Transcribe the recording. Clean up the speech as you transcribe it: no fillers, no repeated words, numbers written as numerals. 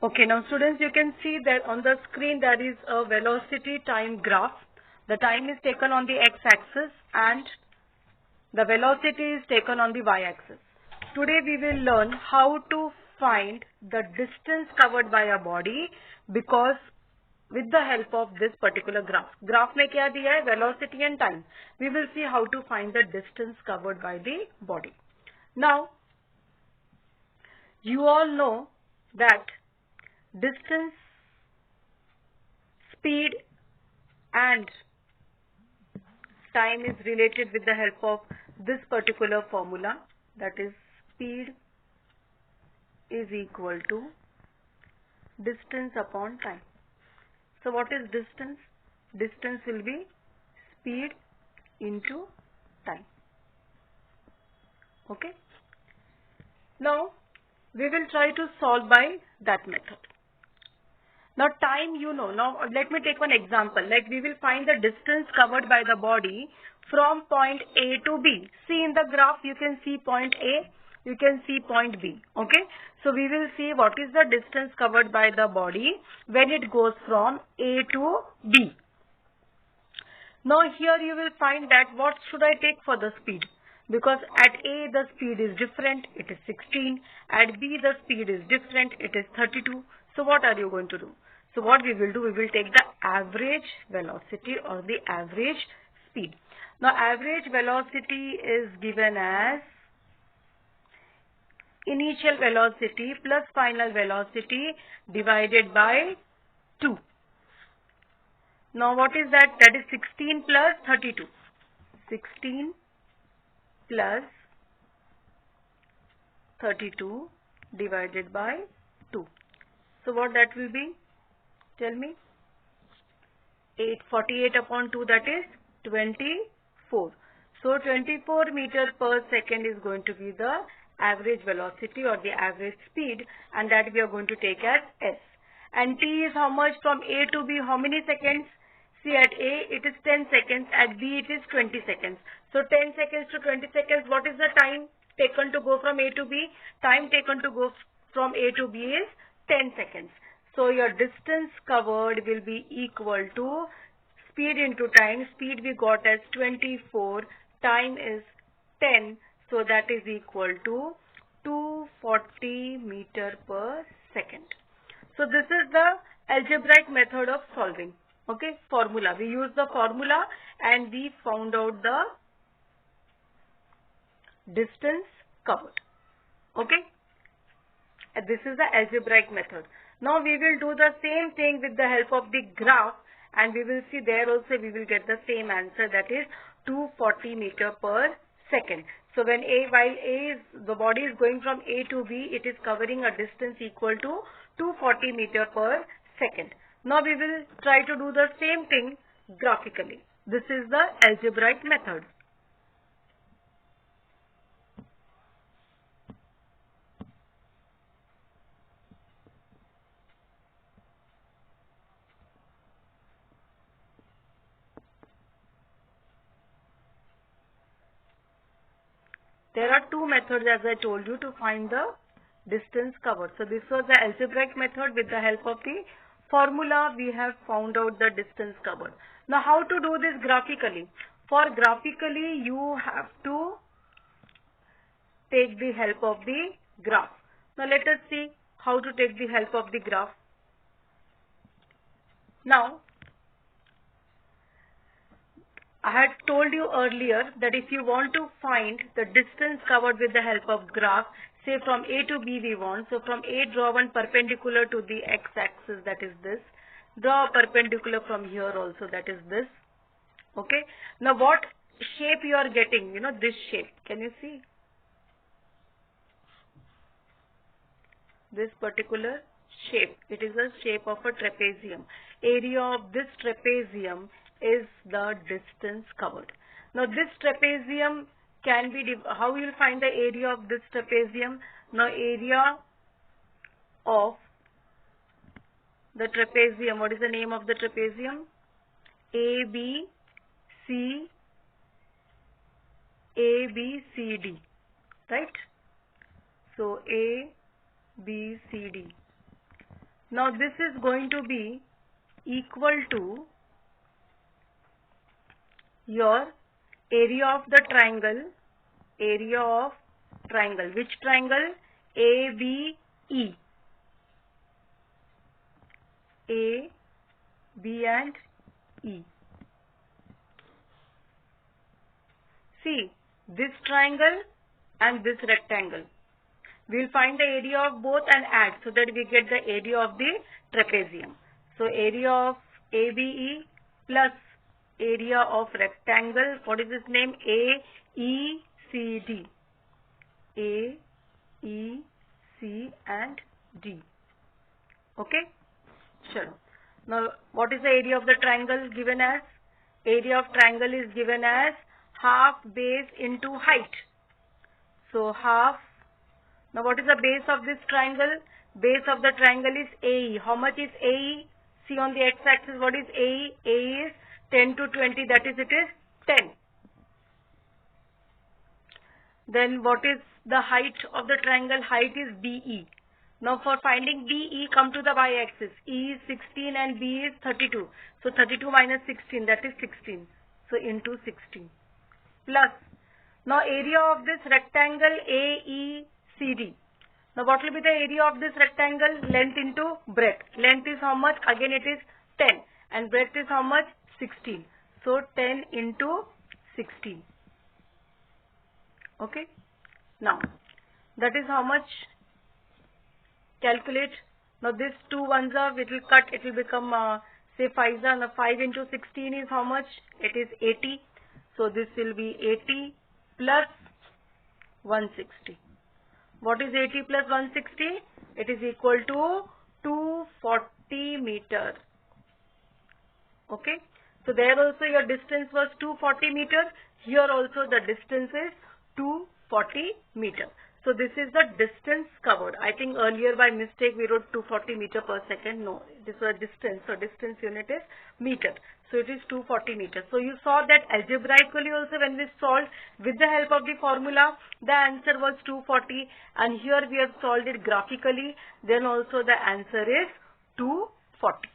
Okay, now students, you can see that on the screen there is a velocity time graph. The time is taken on the x-axis and the velocity is taken on the y-axis. Today we will learn how to find the distance covered by a body because with the help of this particular graph. Graph में क्या दिया है? Velocity and time. We will see how to find the distance covered by the body. Now, you all know that distance, speed and time is related with the help of this particular formula, that is speed is equal to distance upon time. So what is distance? Distance will be speed into time. Okay. Now we will try to solve by that method. Now time you know. Now let me take one example. Like we will find the distance covered by the body from point A to B. See in the graph you can see point A, you can see point B. Okay. So we will see what is the distance covered by the body when it goes from A to B. Now here you will find that what should I take for the speed? Because at A the speed is different, it is 16. At B the speed is different, it is 32. So what are you going to do? So what we will do, we will take the average velocity or the average speed. Now average velocity is given as initial velocity plus final velocity divided by 2. Now what is that? That is 16 plus 32. 16 plus 32 divided by 2. So what that will be? Tell me. 48 upon 2, that is 24. So 24 meters per second is going to be the average velocity or the average speed, and that we are going to take as S. And T is how much from A to B? How many seconds? See, at A it is 10 seconds, at B it is 20 seconds. So 10 seconds to 20 seconds, what is the time taken to go from A to B? Time taken to go from A to B is 10 seconds. So your distance covered will be equal to speed into time. Speed we got as 24, time is 10, so that is equal to 240 meter per second. So this is the algebraic method of solving. Okay, formula. We use the formula and we found out the distance covered. Okay, and this is the algebraic method. Now we will do the same thing with the help of the graph, and we will see there also we will get the same answer, that is 240 meter per second. So when the body is going from A to B, it is covering a distance equal to 240 meter per second. Now we will try to do the same thing graphically. This is the algebraic method. There are two methods, as I told you, to find the distance covered. So this was the algebraic method. With the help of the formula, we have found out the distance covered. Now how to do this graphically? For graphically, you have to take the help of the graph. Now let us see how to take the help of the graph. Now, I had told you earlier that if you want to find the distance covered with the help of graph, say from A to B we want, so from A draw one perpendicular to the x-axis, that is this. Draw a perpendicular from here also, that is this. Okay. Now what shape you are getting? You know, this shape. Can you see? This particular shape. It is the shape of a trapezium. Area of this trapezium is the distance covered. Now this trapezium can be, how you will find the area of this trapezium? Now area of the trapezium, what is the name of the trapezium? A, B, C, A, B, C, D, right? So A, B, C, D. Now this is going to be equal to your area of the triangle, which triangle? ABE. A, B and E. See, this triangle and this rectangle. We will find the area of both and add so that we get the area of the trapezium. So area of ABE plus area of rectangle, what is its name? AECD. A, E, C and D. Okay? Sure. Now, what is the area of the triangle given as? Area of triangle is given as half base into height. So, half. Now, what is the base of this triangle? Base of the triangle is AE. How much is AE? See on the x-axis, what is AE? AE is 10 to 20, that is, it is 10. Then, what is the height of the triangle? Height is BE. Now for finding BE, come to the y-axis. E is 16 and B is 32. So 32 minus 16, that is 16. So into 16. Plus, now area of this rectangle AECD. Now what will be the area of this rectangle? Length into breadth. Length is how much? Again it is 10. And breadth is how much? 16. So 10 into 16. Okay. Now, that is how much? Calculate. Now this 2 ones are, it will cut, it will become say 5s are. Now 5 into 16 is how much? It is 80. So this will be 80 plus 160. What is 80 plus 160? It is equal to 240 meter. Okay. So there also your distance was 240 meter. Here also the distance is 240 meter. So this is the distance covered. I think earlier by mistake we wrote 240 meter per second. No, this was distance. So distance unit is meter. So it is 240 meters. So you saw that algebraically also when we solved with the help of the formula, the answer was 240. And here we have solved it graphically. Then also the answer is 240.